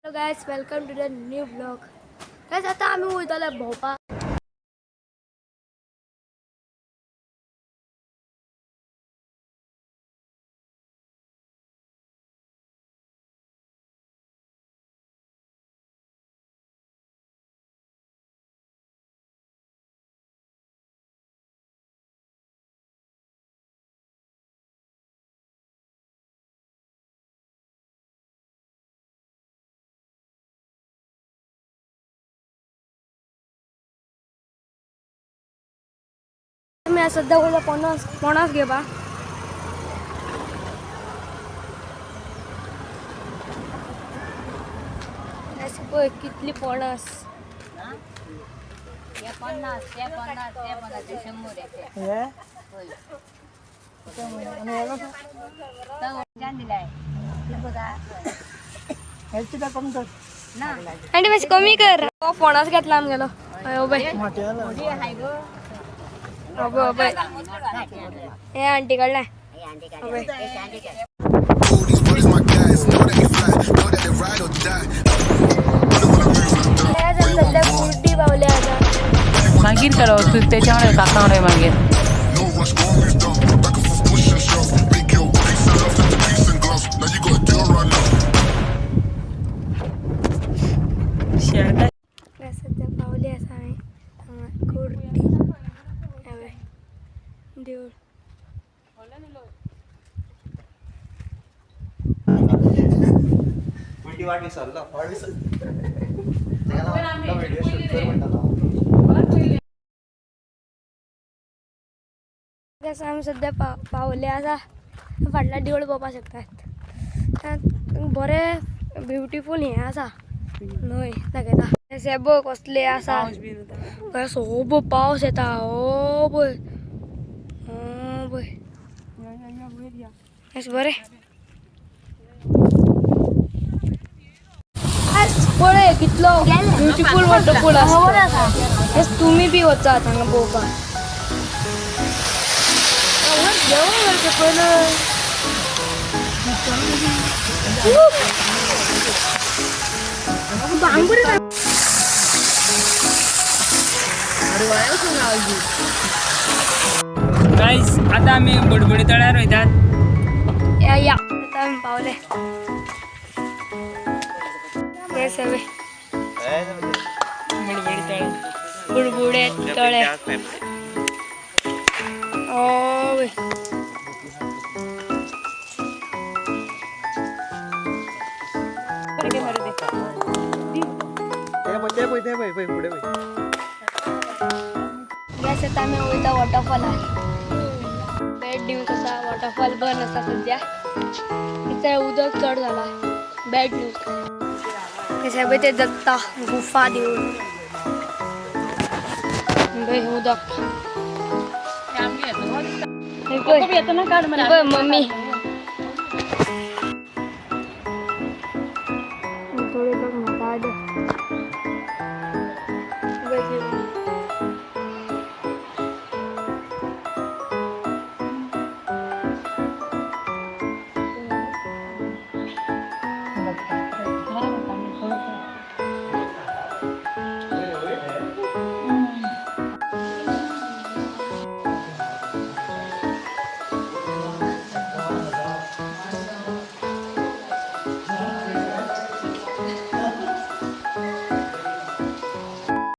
Hello guys, welcome to the new blog. Guys, आता आम्ही वयताले भोंवपाक. मी सध्या उद्या पणस घे बा. कितली पणस. आणि बस कमी कर. पणस घेतला आम गेलो. हे आंटी कडला सध्या कुर्डी पावले आता मागीर करो तू त्याच्यामुळे काकावणे मागीर सध्या पावले असा आहे कुर्डी देऊळ आम्ही सध्या पावले असा फाटल्या देवळ पळोवपाक शकतात. बरे ब्युटिफूल हे आसा न्हय दाखयता. सेबो कसले आसा सोबो पावस येता. ओ पळय बरे पळय कितलो ब्युटिफूल वॉटरफॉल आसा. तुम्ही बी वचात हांगा पळोवपाक. गाईस आता आम्ही बुडबुडी तळ्यार वयतात. या आता आम्ही पावले. बुडबुडी तळे बुडबुडे तळे. ओय गॅस आता आम्ही वयता वॉटरफॉल आहे. बॅड न्यूज असा वॉटरफॉल बंद असा सध्या. इथे उदक चढ झाला. बॅड न्यूज ते दत्ता गुफा देऊळ उदक मम्मी थोडे लोक